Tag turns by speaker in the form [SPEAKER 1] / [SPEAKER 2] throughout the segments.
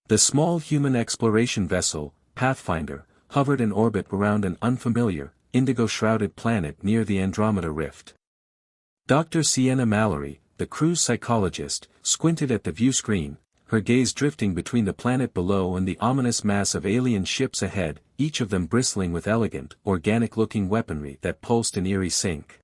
[SPEAKER 1] The small human exploration vessel, Pathfinder, hovered in orbit around an unfamiliar, indigo-shrouded planet near the Andromeda Rift. Dr. Sienna Mallory, the crew's psychologist, squinted at the view screen, her gaze drifting between the planet below and the ominous mass of alien ships ahead, each of them bristling with elegant, organic-looking weaponry that pulsed in eerie sync.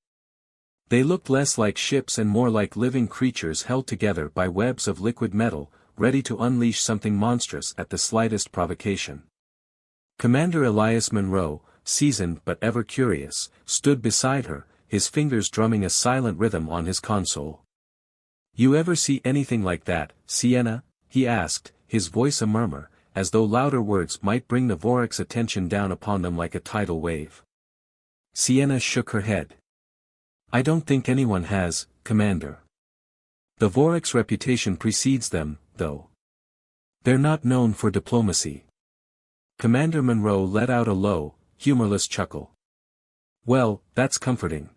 [SPEAKER 1] They looked less like ships and more like living creatures held together by webs of liquid metal, ready to unleash something monstrous at the slightest provocation. Commander Elias Monroe, seasoned but ever curious, stood beside her, his fingers drumming a silent rhythm on his console. "You ever see anything like that, Sienna?" he asked, his voice a murmur, as though louder words might bring the Vorak's attention down upon them like a tidal wave. Sienna shook her head. "I don't think anyone has, Commander. The Vorak's reputation precedes them, though. They're not known for diplomacy." Commander Monroe let out a low, humorless chuckle. "Well, that's comforting."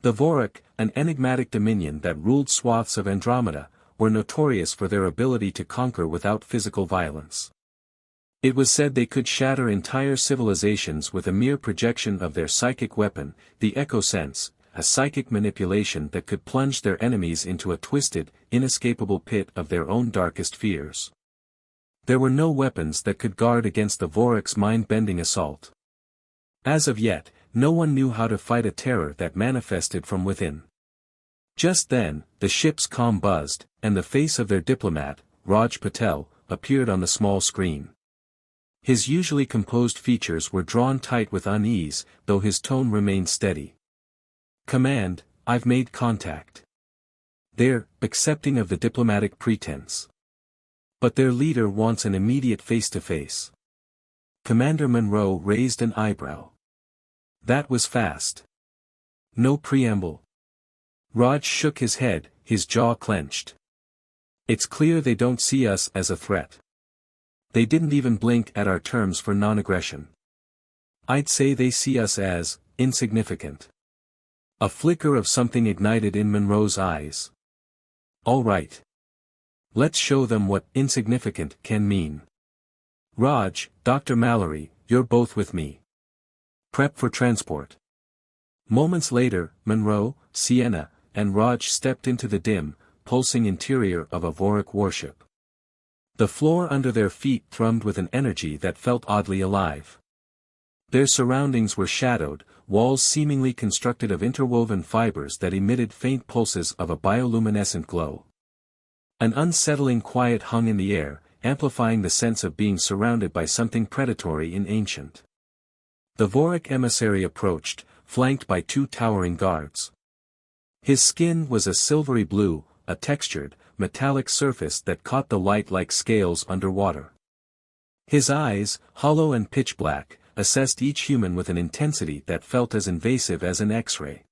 [SPEAKER 1] The Vorak, an enigmatic dominion that ruled swaths of Andromeda, were notorious for their ability to conquer without physical violence. It was said they could shatter entire civilizations with a mere projection of their psychic weapon, the Echo Sense, a psychic manipulation that could plunge their enemies into a twisted, inescapable pit of their own darkest fears. There were no weapons that could guard against the Vorak's mind-bending assault. As of yet, no one knew how to fight a terror that manifested from within. Just then, the ship's comm buzzed, and the face of their diplomat, Raj Patel, appeared on the small screen. His usually composed features were drawn tight with unease, though his tone remained steady. "Command, I've made contact. They're accepting of the diplomatic pretense. But their leader wants an immediate face-to-face." Commander Monroe raised an eyebrow. That was fast. No preamble. Raj shook his head, his jaw clenched. "It's clear they don't see us as a threat. They didn't even blink at our terms for non-aggression. I'd say they see us as insignificant." A flicker of something ignited in Monroe's eyes. "All right. Let's show them what insignificant can mean. Raj, Dr. Mallory, you're both with me. Prep for transport." Moments later, Monroe, Sienna, and Raj stepped into the dim, pulsing interior of a Vorak warship. The floor under their feet thrummed with an energy that felt oddly alive. Their surroundings were shadowed, walls seemingly constructed of interwoven fibers that emitted faint pulses of a bioluminescent glow. An unsettling quiet hung in the air, amplifying the sense of being surrounded by something predatory and ancient. The Vorak emissary approached, flanked by two towering guards. His skin was a silvery blue, a textured, metallic surface that caught the light like scales underwater. His eyes, hollow and pitch black, assessed each human with an intensity that felt as invasive as an X-ray.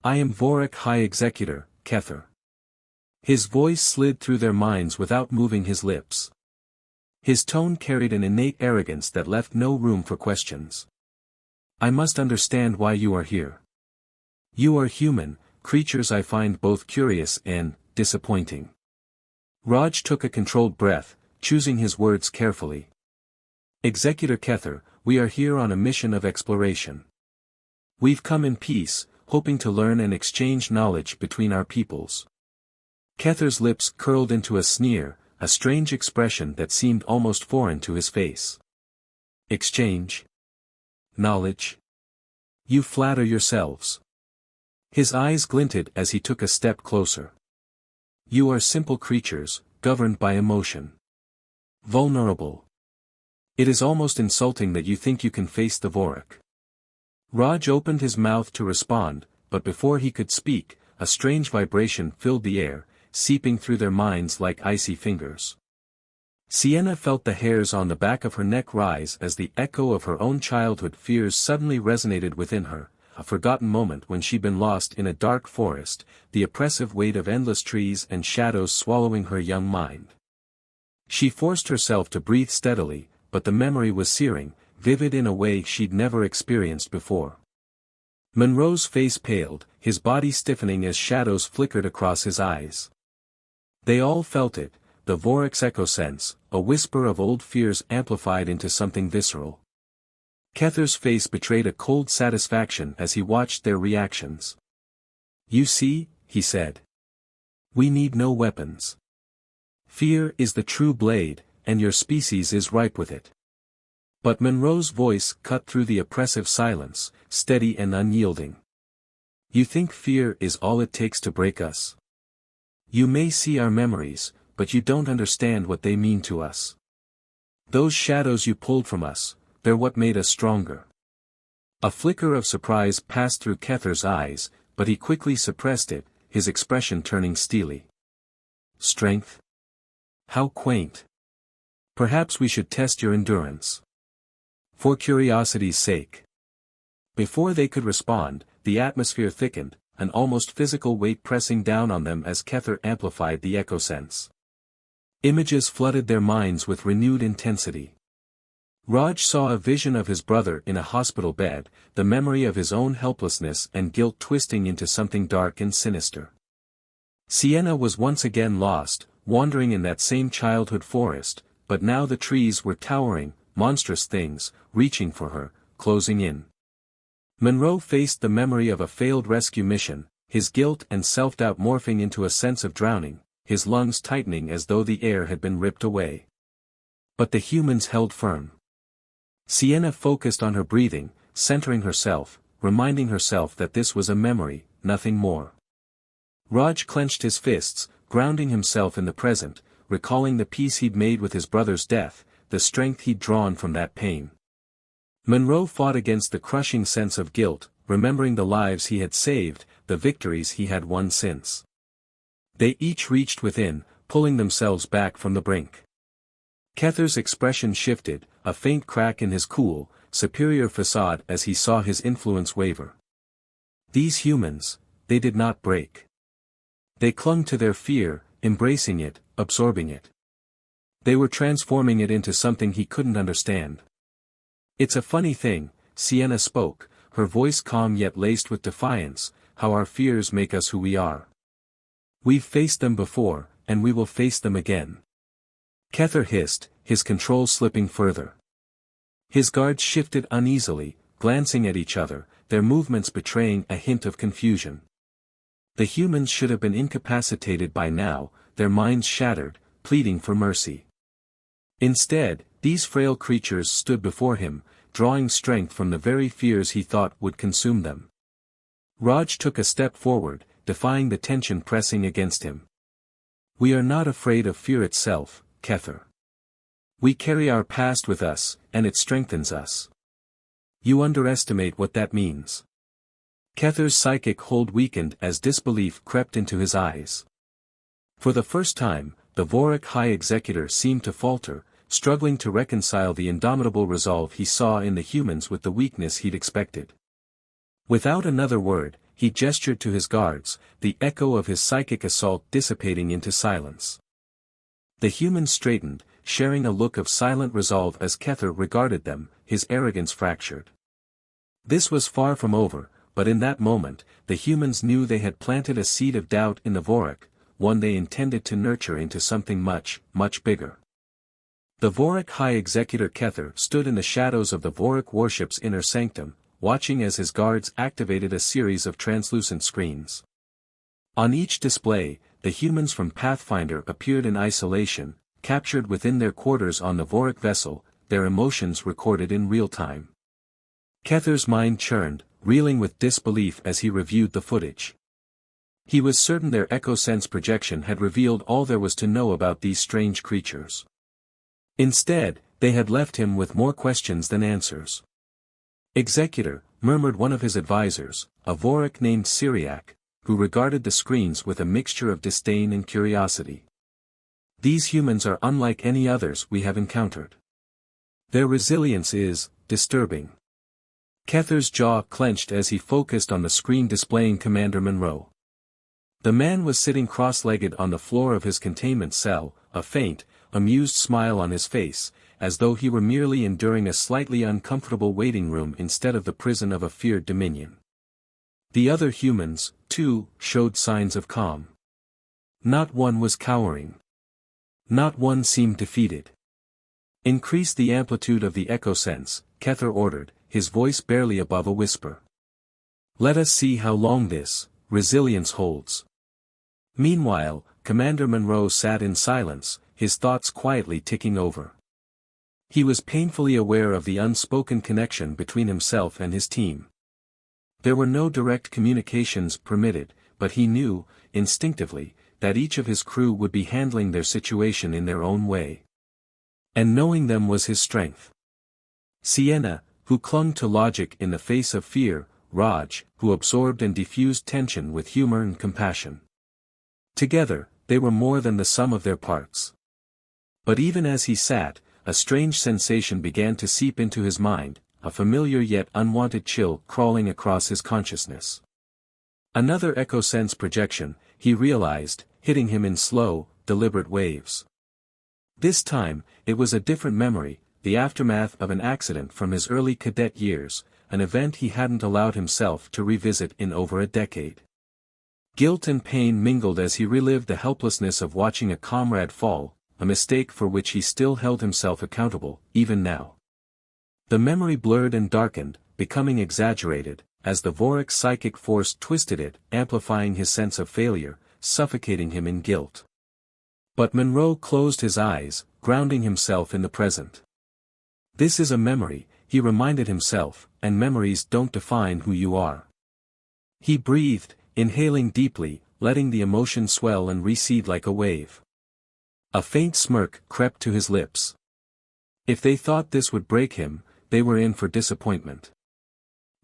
[SPEAKER 1] "I am Vorak High Executor, Kether." His voice slid through their minds without moving his lips. His tone carried an innate arrogance that left no room for questions. "I must understand why you are here. You are human, creatures I find both curious and disappointing." Raj took a controlled breath, choosing his words carefully. "Executor Kether, we are here on a mission of exploration. We've come in peace, hoping to learn and exchange knowledge between our peoples." Kether's lips curled into a sneer, a strange expression that seemed almost foreign to his face. "Exchange? Knowledge? You flatter yourselves." His eyes glinted as he took a step closer. "You are simple creatures, governed by emotion. Vulnerable. It is almost insulting that you think you can face the Vorak." Raj opened his mouth to respond, but before he could speak, a strange vibration filled the air, seeping through their minds like icy fingers. Sienna felt the hairs on the back of her neck rise as the echo of her own childhood fears suddenly resonated within her, a forgotten moment when she'd been lost in a dark forest, the oppressive weight of endless trees and shadows swallowing her young mind. She forced herself to breathe steadily, but the memory was searing, vivid in a way she'd never experienced before. Monroe's face paled, his body stiffening as shadows flickered across his eyes. They all felt it, the Vorak's echo sense, a whisper of old fears amplified into something visceral. Kether's face betrayed a cold satisfaction as he watched their reactions. "You see," he said. "We need no weapons. Fear is the true blade, and your species is ripe with it." But Monroe's voice cut through the oppressive silence, steady and unyielding. "You think fear is all it takes to break us? You may see our memories, but you don't understand what they mean to us. Those shadows you pulled from us, they're what made us stronger." A flicker of surprise passed through Kether's eyes, but he quickly suppressed it, his expression turning steely. "Strength? How quaint. Perhaps we should test your endurance. For curiosity's sake." Before they could respond, the atmosphere thickened, an almost physical weight pressing down on them as Kether amplified the echo sense. Images flooded their minds with renewed intensity. Raj saw a vision of his brother in a hospital bed, the memory of his own helplessness and guilt twisting into something dark and sinister. Sienna was once again lost, wandering in that same childhood forest, but now the trees were towering, monstrous things, reaching for her, closing in. Monroe faced the memory of a failed rescue mission, his guilt and self-doubt morphing into a sense of drowning, his lungs tightening as though the air had been ripped away. But the humans held firm. Sienna focused on her breathing, centering herself, reminding herself that this was a memory, nothing more. Raj clenched his fists, grounding himself in the present, recalling the peace he'd made with his brother's death, the strength he'd drawn from that pain. Monroe fought against the crushing sense of guilt, remembering the lives he had saved, the victories he had won since. They each reached within, pulling themselves back from the brink. Kether's expression shifted, a faint crack in his cool, superior facade as he saw his influence waver. These humans, they did not break. They clung to their fear, embracing it, absorbing it. They were transforming it into something he couldn't understand. "It's a funny thing," Sienna spoke, her voice calm yet laced with defiance, "how our fears make us who we are. We've faced them before, and we will face them again." Kether hissed, his control slipping further. His guards shifted uneasily, glancing at each other, their movements betraying a hint of confusion. The humans should have been incapacitated by now, their minds shattered, pleading for mercy. Instead, these frail creatures stood before him, drawing strength from the very fears he thought would consume them. Raj took a step forward, defying the tension pressing against him. "We are not afraid of fear itself, Kether. We carry our past with us, and it strengthens us. You underestimate what that means." Kether's psychic hold weakened as disbelief crept into his eyes. For the first time, the Vorak High Executor seemed to falter, struggling to reconcile the indomitable resolve he saw in the humans with the weakness he'd expected. Without another word, he gestured to his guards, the echo of his psychic assault dissipating into silence. The humans straightened, sharing a look of silent resolve as Kether regarded them, his arrogance fractured. This was far from over, but in that moment, the humans knew they had planted a seed of doubt in the Vorak, one they intended to nurture into something much, much bigger. The Vorak High Executor Kether stood in the shadows of the Vorak warship's inner sanctum, watching as his guards activated a series of translucent screens. On each display, the humans from Pathfinder appeared in isolation, captured within their quarters on the Vorak vessel, their emotions recorded in real time. Kether's mind churned, reeling with disbelief as he reviewed the footage. He was certain their echo sense projection had revealed all there was to know about these strange creatures. Instead, they had left him with more questions than answers. "Executor," murmured one of his advisors, a Vorak named Syriac, who regarded the screens with a mixture of disdain and curiosity. "These humans are unlike any others we have encountered. Their resilience is disturbing." Kether's jaw clenched as he focused on the screen displaying Commander Monroe. The man was sitting cross-legged on the floor of his containment cell, a faint, amused smile on his face, as though he were merely enduring a slightly uncomfortable waiting room instead of the prison of a feared dominion. The other humans, too, showed signs of calm. Not one was cowering. Not one seemed defeated. Increase the amplitude of the echo sense, Kether ordered, his voice barely above a whisper. Let us see how long this resilience holds. Meanwhile, Commander Monroe sat in silence, his thoughts quietly ticking over. He was painfully aware of the unspoken connection between himself and his team. There were no direct communications permitted, but he knew, instinctively, that each of his crew would be handling their situation in their own way. And knowing them was his strength. Sienna, who clung to logic in the face of fear, Raj, who absorbed and diffused tension with humor and compassion. Together, they were more than the sum of their parts. But even as he sat, a strange sensation began to seep into his mind, a familiar yet unwanted chill crawling across his consciousness. Another echo sense projection, he realized, hitting him in slow, deliberate waves. This time, it was a different memory, the aftermath of an accident from his early cadet years, an event he hadn't allowed himself to revisit in over a decade. Guilt and pain mingled as he relived the helplessness of watching a comrade fall, a mistake for which he still held himself accountable, even now. The memory blurred and darkened, becoming exaggerated, as the Vorik psychic force twisted it, amplifying his sense of failure, suffocating him in guilt. But Monroe closed his eyes, grounding himself in the present. This is a memory, he reminded himself, and memories don't define who you are. He breathed, inhaling deeply, letting the emotion swell and recede like a wave. A faint smirk crept to his lips. If they thought this would break him, they were in for disappointment.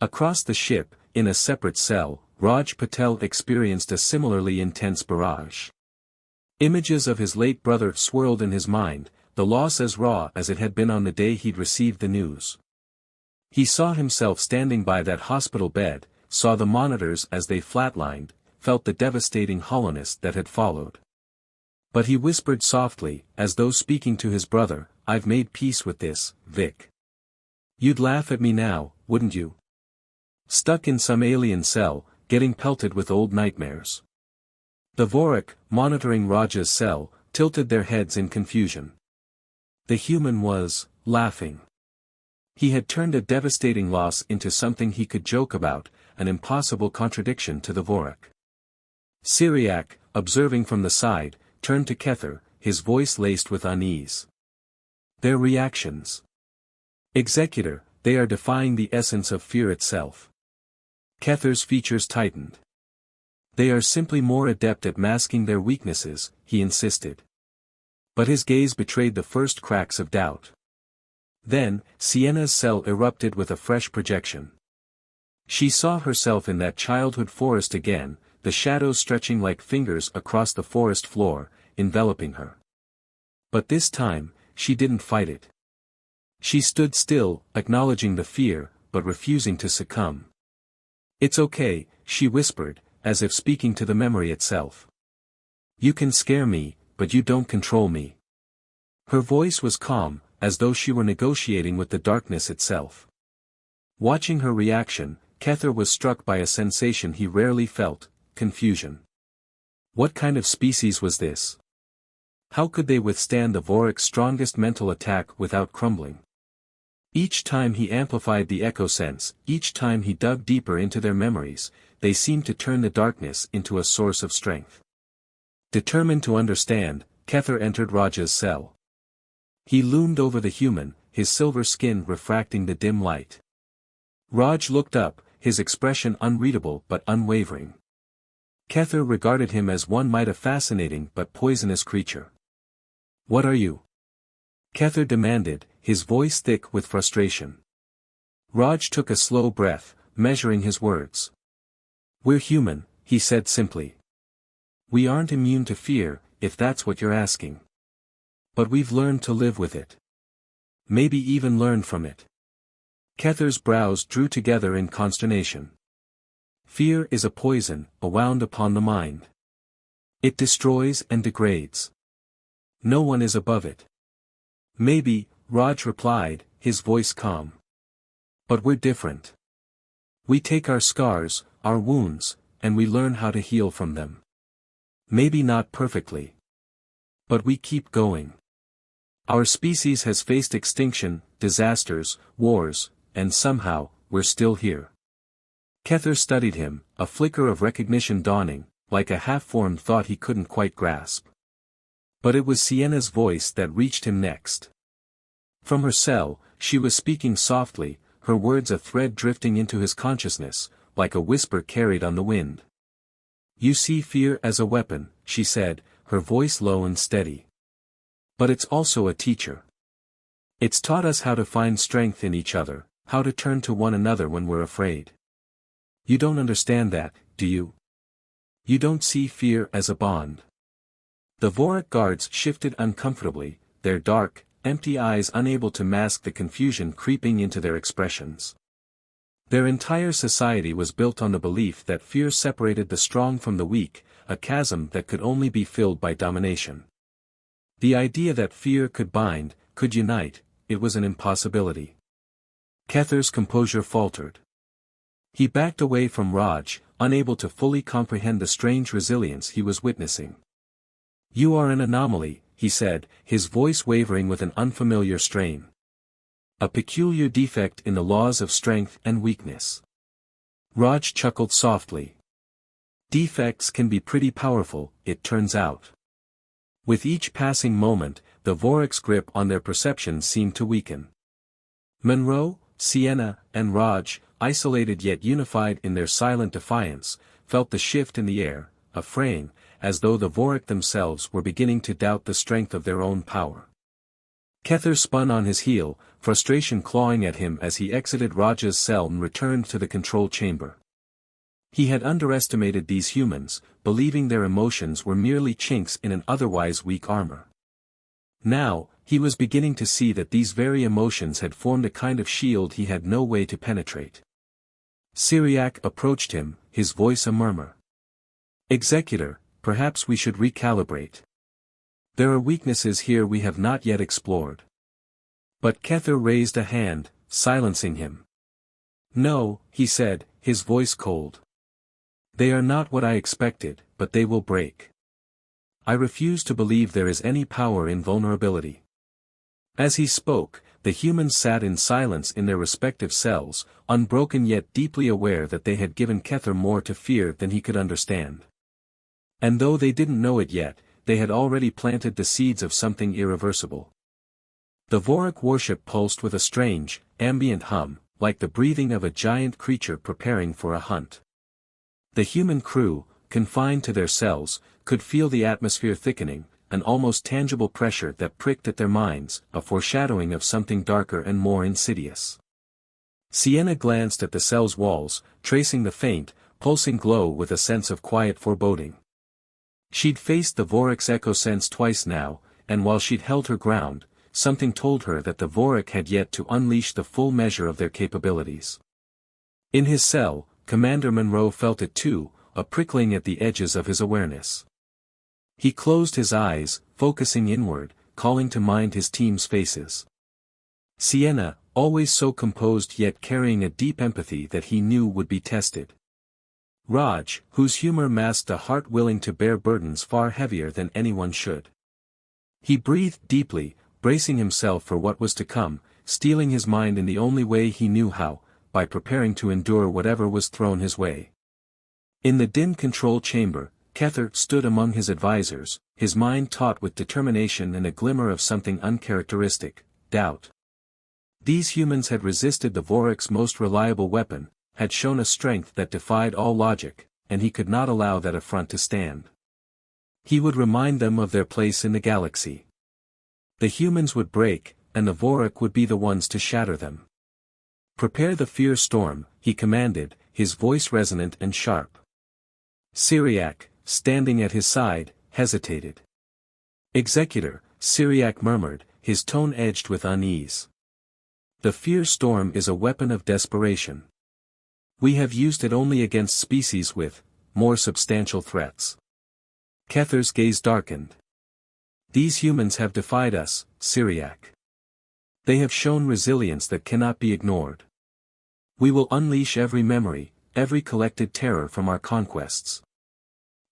[SPEAKER 1] Across the ship, in a separate cell, Raj Patel experienced a similarly intense barrage. Images of his late brother swirled in his mind, the loss as raw as it had been on the day he'd received the news. He saw himself standing by that hospital bed, saw the monitors as they flatlined, felt the devastating hollowness that had followed. But he whispered softly, as though speaking to his brother, I've made peace with this, Vic. You'd laugh at me now, wouldn't you? Stuck in some alien cell, getting pelted with old nightmares. The Vorik, monitoring Raj's cell, tilted their heads in confusion. The human was laughing. He had turned a devastating loss into something he could joke about, an impossible contradiction to the Vorik. Syriac, observing from the side, turned to Kether, his voice laced with unease. Their reactions. Executor, they are defying the essence of fear itself. Kether's features tightened. They are simply more adept at masking their weaknesses, he insisted. But his gaze betrayed the first cracks of doubt. Then, Sienna's cell erupted with a fresh projection. She saw herself in that childhood forest again, the shadows stretching like fingers across the forest floor, enveloping her. But this time, she didn't fight it. She stood still, acknowledging the fear, but refusing to succumb. It's okay, she whispered, as if speaking to the memory itself. You can scare me, but you don't control me. Her voice was calm, as though she were negotiating with the darkness itself. Watching her reaction, Kether was struck by a sensation he rarely felt, confusion. What kind of species was this? How could they withstand the Vorik's strongest mental attack without crumbling? Each time he amplified the echo sense, each time he dug deeper into their memories, they seemed to turn the darkness into a source of strength. Determined to understand, Kether entered Raj's cell. He loomed over the human, his silver skin refracting the dim light. Raj looked up, his expression unreadable but unwavering. Kether regarded him as one might a fascinating but poisonous creature. What are you? Kether demanded, his voice thick with frustration. Raj took a slow breath, measuring his words. We're human, he said simply. We aren't immune to fear, if that's what you're asking. But we've learned to live with it. Maybe even learned from it. Kether's brows drew together in consternation. Fear is a poison, wound upon the mind. It destroys and degrades. No one is above it. Maybe, Raj replied, his voice calm. But we're different. We take our scars, our wounds, and we learn how to heal from them. Maybe not perfectly. But we keep going. Our species has faced extinction, disasters, wars, and somehow, we're still here. Kether studied him, a flicker of recognition dawning, like a half-formed thought he couldn't quite grasp. But it was Sienna's voice that reached him next. From her cell, she was speaking softly, her words a thread drifting into his consciousness, like a whisper carried on the wind. You see fear as a weapon, she said, her voice low and steady. But it's also a teacher. It's taught us how to find strength in each other, how to turn to one another when we're afraid. You don't understand that, do you? You don't see fear as a bond. The Vorik guards shifted uncomfortably, their dark, empty eyes unable to mask the confusion creeping into their expressions. Their entire society was built on the belief that fear separated the strong from the weak, a chasm that could only be filled by domination. The idea that fear could bind, could unite, it was an impossibility. Kether's composure faltered. He backed away from Raj, unable to fully comprehend the strange resilience he was witnessing. You are an anomaly, he said, his voice wavering with an unfamiliar strain. A peculiar defect in the laws of strength and weakness. Raj chuckled softly. Defects can be pretty powerful, it turns out. With each passing moment, the Vorik's grip on their perception seemed to weaken. Monroe, Sienna, and Raj, isolated yet unified in their silent defiance, felt the shift in the air, a fraying, as though the Vorik themselves were beginning to doubt the strength of their own power. Kether spun on his heel, frustration clawing at him as he exited Raj's cell and returned to the control chamber. He had underestimated these humans, believing their emotions were merely chinks in an otherwise weak armor. Now, he was beginning to see that these very emotions had formed a kind of shield he had no way to penetrate. Syriac approached him, his voice a murmur. Executor, perhaps we should recalibrate. There are weaknesses here we have not yet explored. But Kether raised a hand, silencing him. No, he said, his voice cold. They are not what I expected, but they will break. I refuse to believe there is any power in vulnerability. As he spoke, the humans sat in silence in their respective cells, unbroken yet deeply aware that they had given Kether more to fear than he could understand. And though they didn't know it yet, they had already planted the seeds of something irreversible. The Vorik worship pulsed with a strange, ambient hum, like the breathing of a giant creature preparing for a hunt. The human crew, confined to their cells, could feel the atmosphere thickening, an almost tangible pressure that pricked at their minds, a foreshadowing of something darker and more insidious. Sienna glanced at the cell's walls, tracing the faint, pulsing glow with a sense of quiet foreboding. She'd faced the Vorik's echo sense twice now, and while she'd held her ground, something told her that the Vorik had yet to unleash the full measure of their capabilities. In his cell, Commander Monroe felt it too, a prickling at the edges of his awareness. He closed his eyes, focusing inward, calling to mind his team's faces. Sienna, always so composed yet carrying a deep empathy that he knew would be tested. Raj, whose humor masked a heart willing to bear burdens far heavier than anyone should. He breathed deeply, bracing himself for what was to come, steeling his mind in the only way he knew how, by preparing to endure whatever was thrown his way. In the dim control chamber, Kether stood among his advisors, his mind taut with determination and a glimmer of something uncharacteristic, doubt. These humans had resisted the Vorik's most reliable weapon, had shown a strength that defied all logic, and he could not allow that affront to stand. He would remind them of their place in the galaxy. The humans would break, and the Vorik would be the ones to shatter them. Prepare the fear storm, he commanded, his voice resonant and sharp. Syriac, standing at his side, hesitated. Executor, Syriac murmured, his tone edged with unease. The fear storm is a weapon of desperation. We have used it only against species with more substantial threats. Kether's gaze darkened. These humans have defied us, Syriac. They have shown resilience that cannot be ignored. We will unleash every memory, every collected terror from our conquests.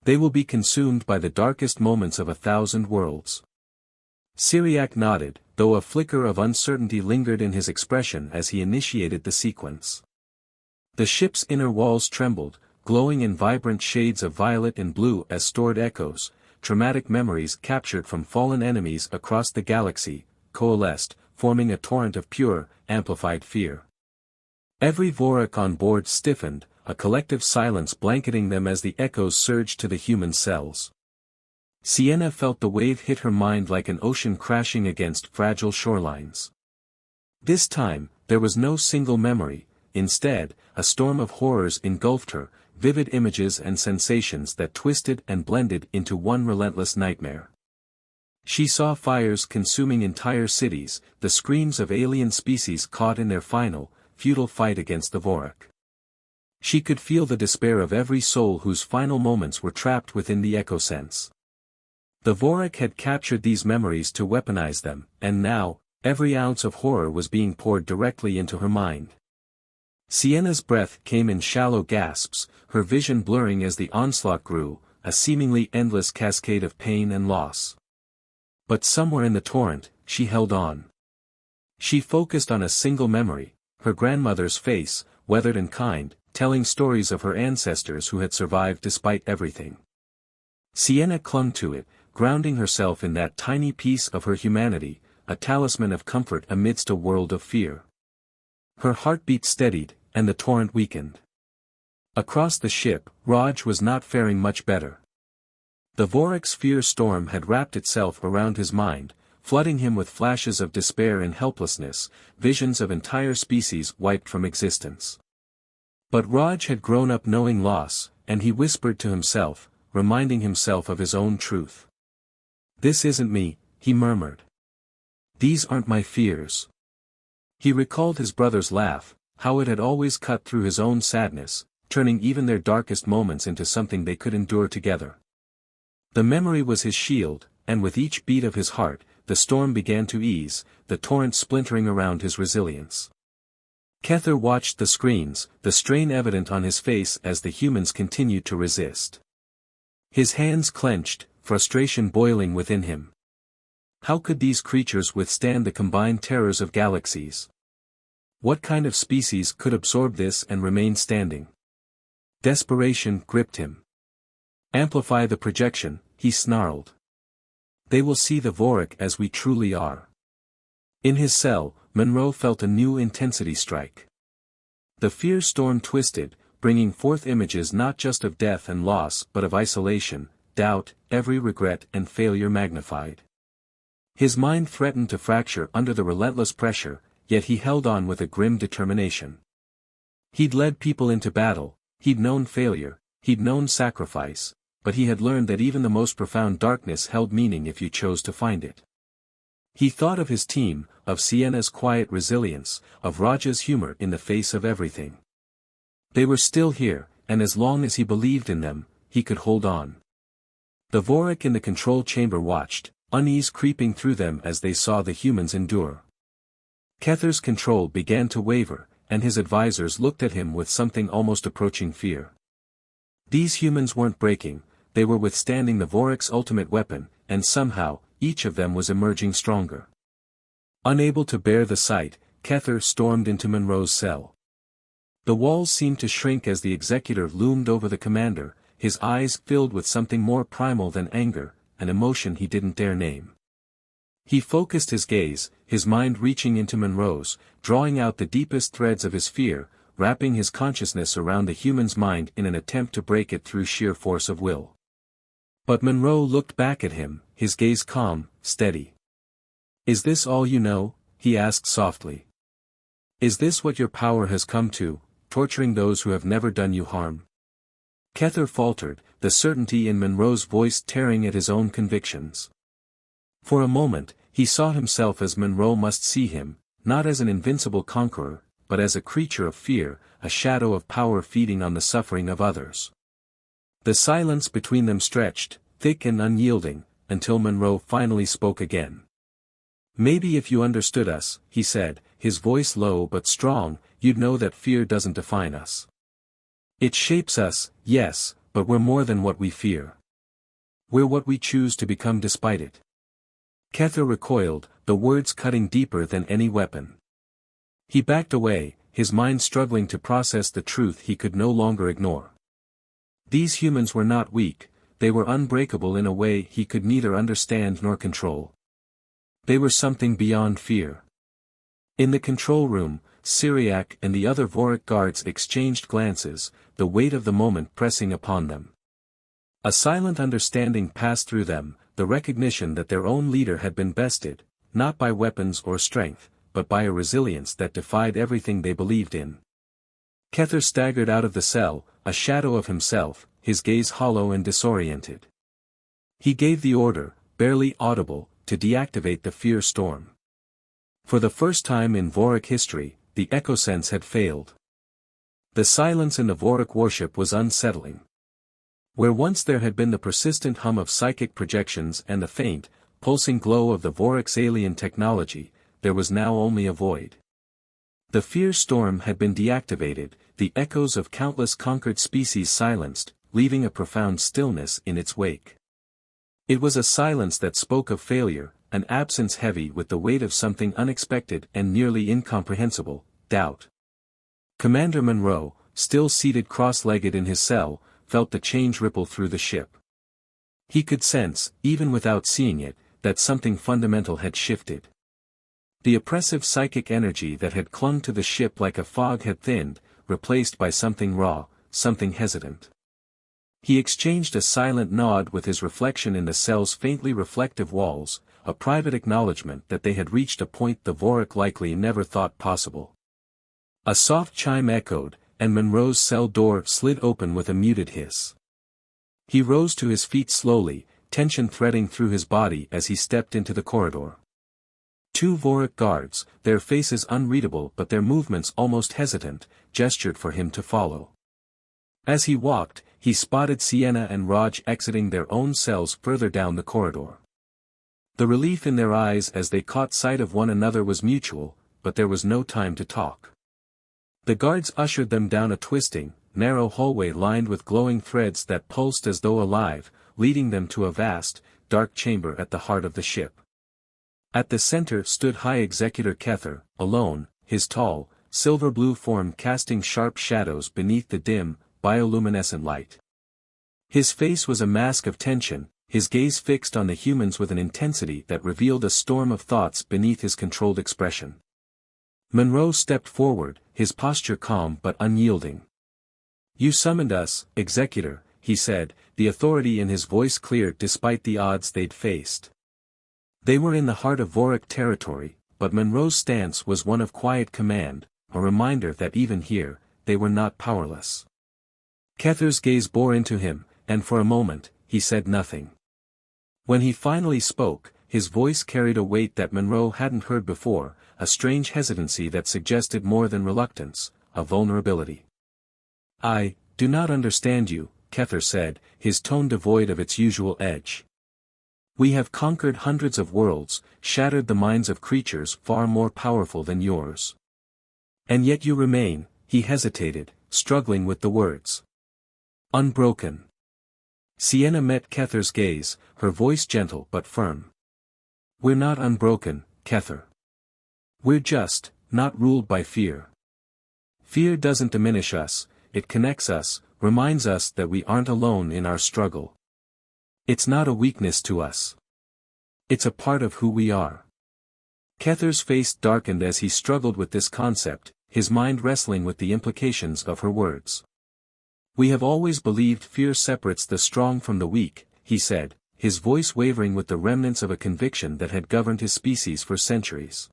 [SPEAKER 1] They will be consumed by the darkest moments of 1,000 worlds. Syriac nodded, though a flicker of uncertainty lingered in his expression as he initiated the sequence. The ship's inner walls trembled, glowing in vibrant shades of violet and blue as stored echoes, traumatic memories captured from fallen enemies across the galaxy, coalesced, forming a torrent of pure, amplified fear. Every Vorak on board stiffened, a collective silence blanketing them as the echoes surged to the human cells. Sienna felt the wave hit her mind like an ocean crashing against fragile shorelines. This time, there was no single memory, instead, a storm of horrors engulfed her, vivid images and sensations that twisted and blended into one relentless nightmare. She saw fires consuming entire cities, the screams of alien species caught in their final, futile fight against the Vorak. She could feel the despair of every soul whose final moments were trapped within the echo sense. The Vorak had captured these memories to weaponize them, and now, every ounce of horror was being poured directly into her mind. Sienna's breath came in shallow gasps, her vision blurring as the onslaught grew, a seemingly endless cascade of pain and loss. But somewhere in the torrent, she held on. She focused on a single memory, her grandmother's face, weathered and kind, telling stories of her ancestors who had survived despite everything. Sienna clung to it, grounding herself in that tiny piece of her humanity, a talisman of comfort amidst a world of fear. Her heartbeat steadied, and the torrent weakened. Across the ship, Raj was not faring much better. The Vorak's fear storm had wrapped itself around his mind, flooding him with flashes of despair and helplessness, visions of entire species wiped from existence. But Raj had grown up knowing loss, and he whispered to himself, reminding himself of his own truth. "This isn't me," he murmured. "These aren't my fears." He recalled his brother's laugh, how it had always cut through his own sadness, turning even their darkest moments into something they could endure together. The memory was his shield, and with each beat of his heart, the storm began to ease, the torrent splintering around his resilience. Kether watched the screens, the strain evident on his face as the humans continued to resist. His hands clenched, frustration boiling within him. How could these creatures withstand the combined terrors of galaxies? What kind of species could absorb this and remain standing? Desperation gripped him. "Amplify the projection," he snarled. "They will see the Vorak as we truly are." In his cell, Monroe felt a new intensity strike. The fear storm twisted, bringing forth images not just of death and loss but of isolation, doubt, every regret and failure magnified. His mind threatened to fracture under the relentless pressure, yet he held on with a grim determination. He'd led people into battle, he'd known failure, he'd known sacrifice, but he had learned that even the most profound darkness held meaning if you chose to find it. He thought of his team, of Sienna's quiet resilience, of Raj's humor in the face of everything. They were still here, and as long as he believed in them, he could hold on. The Vorak in the control chamber watched, unease creeping through them as they saw the humans endure. Kether's control began to waver, and his advisors looked at him with something almost approaching fear. These humans weren't breaking, they were withstanding the Vorak's ultimate weapon, and somehow, each of them was emerging stronger. Unable to bear the sight, Kether stormed into Monroe's cell. The walls seemed to shrink as the executor loomed over the commander, his eyes filled with something more primal than anger, an emotion he didn't dare name. He focused his gaze, his mind reaching into Monroe's, drawing out the deepest threads of his fear, wrapping his consciousness around the human's mind in an attempt to break it through sheer force of will. But Monroe looked back at him, his gaze calm, steady. "Is this all you know?" he asked softly. "Is this what your power has come to, torturing those who have never done you harm?" Kether faltered, the certainty in Monroe's voice tearing at his own convictions. For a moment, he saw himself as Monroe must see him, not as an invincible conqueror, but as a creature of fear, a shadow of power feeding on the suffering of others. The silence between them stretched, thick and unyielding, until Monroe finally spoke again. "Maybe if you understood us," he said, his voice low but strong, "you'd know that fear doesn't define us. It shapes us, yes, but we're more than what we fear. We're what we choose to become despite it." Kether recoiled, the words cutting deeper than any weapon. He backed away, his mind struggling to process the truth he could no longer ignore. These humans were not weak, they were unbreakable in a way he could neither understand nor control. They were something beyond fear. In the control room, Syriac and the other Vorik guards exchanged glances, the weight of the moment pressing upon them. A silent understanding passed through them, the recognition that their own leader had been bested, not by weapons or strength, but by a resilience that defied everything they believed in. Kether staggered out of the cell, a shadow of himself, his gaze hollow and disoriented. He gave the order, barely audible, to deactivate the fear storm. For the first time in Vorik history, the echo sense had failed. The silence in the Vorik worship was unsettling. Where once there had been the persistent hum of psychic projections and the faint, pulsing glow of the Vorik's alien technology, there was now only a void. The fear storm had been deactivated, the echoes of countless conquered species silenced, leaving a profound stillness in its wake. It was a silence that spoke of failure, an absence heavy with the weight of something unexpected and nearly incomprehensible, doubt. Commander Monroe, still seated cross-legged in his cell, felt the change ripple through the ship. He could sense, even without seeing it, that something fundamental had shifted. The oppressive psychic energy that had clung to the ship like a fog had thinned, replaced by something raw, something hesitant. He exchanged a silent nod with his reflection in the cell's faintly reflective walls, a private acknowledgement that they had reached a point the Vorik likely never thought possible. A soft chime echoed, and Monroe's cell door slid open with a muted hiss. He rose to his feet slowly, tension threading through his body as he stepped into the corridor. Two Vorik guards, their faces unreadable but their movements almost hesitant, gestured for him to follow. As he walked, he spotted Sienna and Raj exiting their own cells further down the corridor. The relief in their eyes as they caught sight of one another was mutual, but there was no time to talk. The guards ushered them down a twisting, narrow hallway lined with glowing threads that pulsed as though alive, leading them to a vast, dark chamber at the heart of the ship. At the center stood High Executor Kether, alone, his tall, silver-blue form casting sharp shadows beneath the dim, bioluminescent light. His face was a mask of tension, his gaze fixed on the humans with an intensity that revealed a storm of thoughts beneath his controlled expression. Monroe stepped forward, his posture calm but unyielding. "You summoned us, Executor," he said, the authority in his voice clear despite the odds they'd faced. They were in the heart of Vorik territory, but Monroe's stance was one of quiet command, a reminder that even here, they were not powerless. Kether's gaze bore into him, and for a moment, he said nothing. When he finally spoke, his voice carried a weight that Monroe hadn't heard before, a strange hesitancy that suggested more than reluctance, a vulnerability. "I do not understand you," Kether said, his tone devoid of its usual edge. "We have conquered hundreds of worlds, shattered the minds of creatures far more powerful than yours. And yet you remain," he hesitated, struggling with the words. "Unbroken." Sienna met Kether's gaze, her voice gentle but firm. "We're not unbroken, Kether. We're just, not ruled by fear. Fear doesn't diminish us, it connects us, reminds us that we aren't alone in our struggle. It's not a weakness to us. It's a part of who we are." Kether's face darkened as he struggled with this concept, his mind wrestling with the implications of her words. "We have always believed fear separates the strong from the weak," he said, his voice wavering with the remnants of a conviction that had governed his species for centuries.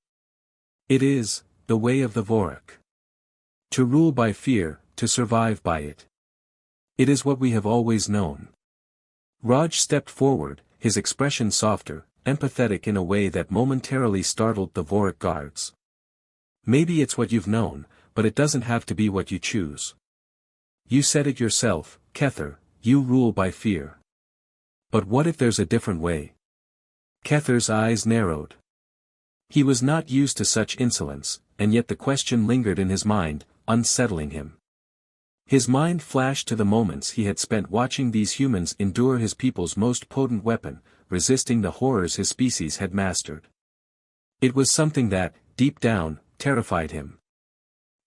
[SPEAKER 1] "It is, the way of the Vorik. To rule by fear, to survive by it. It is what we have always known." Raj stepped forward, his expression softer, empathetic in a way that momentarily startled the Vorik guards. "Maybe it's what you've known, but it doesn't have to be what you choose. You said it yourself, Kether, you rule by fear. But what if there's a different way?" Kether's eyes narrowed. He was not used to such insolence, and yet the question lingered in his mind, unsettling him. His mind flashed to the moments he had spent watching these humans endure his people's most potent weapon, resisting the horrors his species had mastered. It was something that, deep down, terrified him.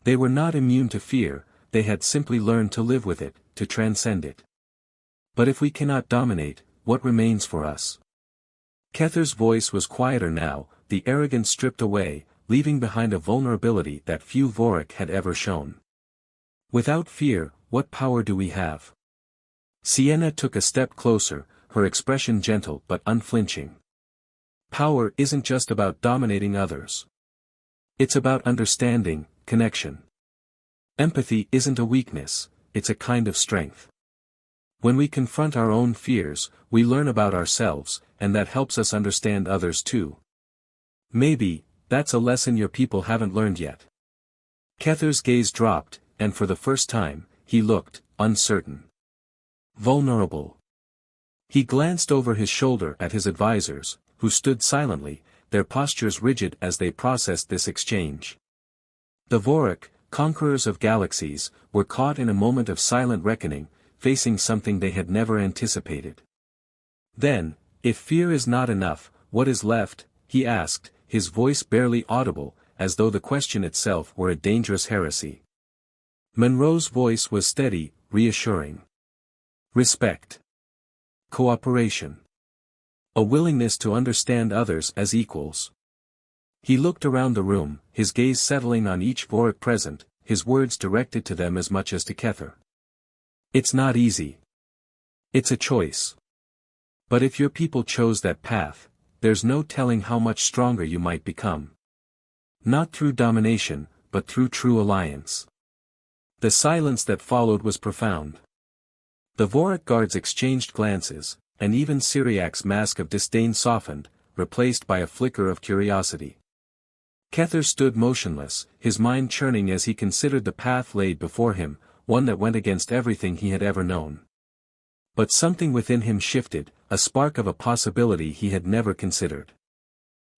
[SPEAKER 1] They were not immune to fear, they had simply learned to live with it, to transcend it. But if we cannot dominate, what remains for us? Kether's voice was quieter now, the arrogance stripped away, leaving behind a vulnerability that few Vorik had ever shown. Without fear, what power do we have? Sienna took a step closer, her expression gentle but unflinching. Power isn't just about dominating others. It's about understanding, connection. Empathy isn't a weakness, it's a kind of strength. When we confront our own fears, we learn about ourselves, and that helps us understand others too. Maybe, that's a lesson your people haven't learned yet. Kether's gaze dropped, and for the first time, he looked, uncertain. Vulnerable. He glanced over his shoulder at his advisors, who stood silently, their postures rigid as they processed this exchange. The Vorik, conquerors of galaxies, were caught in a moment of silent reckoning, facing something they had never anticipated. Then, if fear is not enough, what is left? He asked, his voice barely audible, as though the question itself were a dangerous heresy. Monroe's voice was steady, reassuring. Respect. Cooperation. A willingness to understand others as equals. He looked around the room, his gaze settling on each Vorik present, his words directed to them as much as to Kether. It's not easy. It's a choice. But if your people chose that path, there's no telling how much stronger you might become. Not through domination, but through true alliance. The silence that followed was profound. The Vorik guards exchanged glances, and even Syriac's mask of disdain softened, replaced by a flicker of curiosity. Kether stood motionless, his mind churning as he considered the path laid before him, one that went against everything he had ever known. But something within him shifted, a spark of a possibility he had never considered.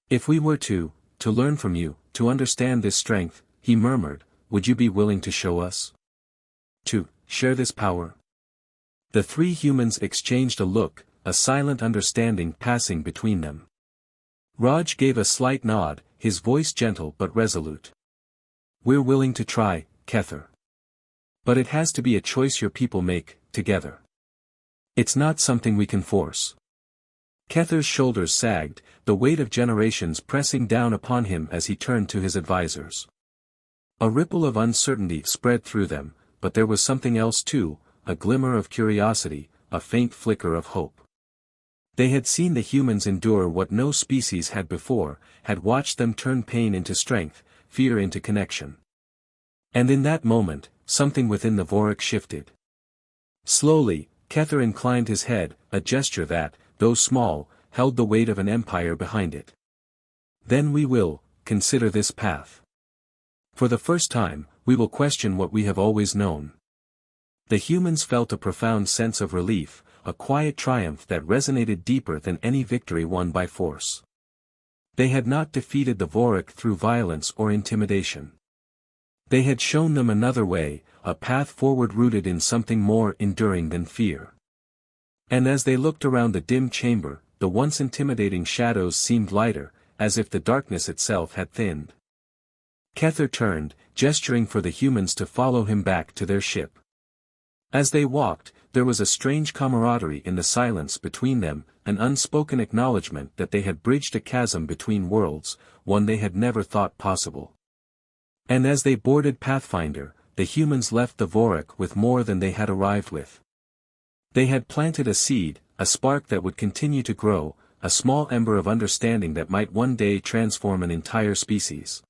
[SPEAKER 1] If we were to learn from you, to understand this strength, he murmured, would you be willing to show us? To share this power? The three humans exchanged a look, a silent understanding passing between them. Raj gave a slight nod, his voice gentle but resolute. We're willing to try, Kether. But it has to be a choice your people make, together. It's not something we can force. Kether's shoulders sagged, the weight of generations pressing down upon him as he turned to his advisors. A ripple of uncertainty spread through them, but there was something else too, a glimmer of curiosity, a faint flicker of hope. They had seen the humans endure what no species had before, had watched them turn pain into strength, fear into connection. And in that moment, something within the Vorik shifted. Slowly, Kether inclined his head, a gesture that, though small, held the weight of an empire behind it. Then we will consider this path. For the first time, we will question what we have always known. The humans felt a profound sense of relief, a quiet triumph that resonated deeper than any victory won by force. They had not defeated the Vorik through violence or intimidation. They had shown them another way, a path forward rooted in something more enduring than fear. And as they looked around the dim chamber, the once intimidating shadows seemed lighter, as if the darkness itself had thinned. Kether turned, gesturing for the humans to follow him back to their ship. As they walked, there was a strange camaraderie in the silence between them, an unspoken acknowledgement that they had bridged a chasm between worlds, one they had never thought possible. And as they boarded Pathfinder, the humans left the Vorik with more than they had arrived with. They had planted a seed, a spark that would continue to grow, a small ember of understanding that might one day transform an entire species.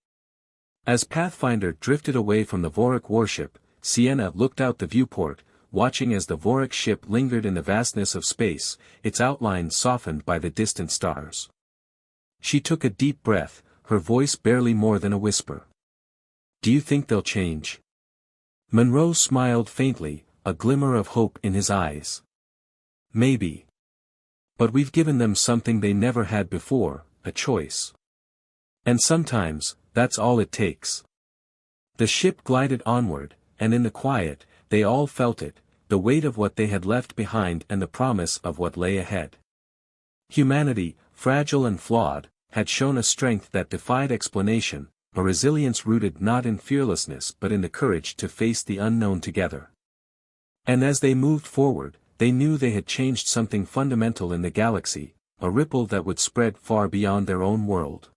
[SPEAKER 1] As Pathfinder drifted away from the Vorik warship, Sienna looked out the viewport, watching as the Vorik ship lingered in the vastness of space, its outline softened by the distant stars. She took a deep breath, her voice barely more than a whisper. Do you think they'll change? Monroe smiled faintly, a glimmer of hope in his eyes. Maybe. But we've given them something they never had before, a choice. And sometimes, that's all it takes. The ship glided onward, and in the quiet, they all felt it, the weight of what they had left behind and the promise of what lay ahead. Humanity, fragile and flawed, had shown a strength that defied explanation, a resilience rooted not in fearlessness but in the courage to face the unknown together. And as they moved forward, they knew they had changed something fundamental in the galaxy, a ripple that would spread far beyond their own world.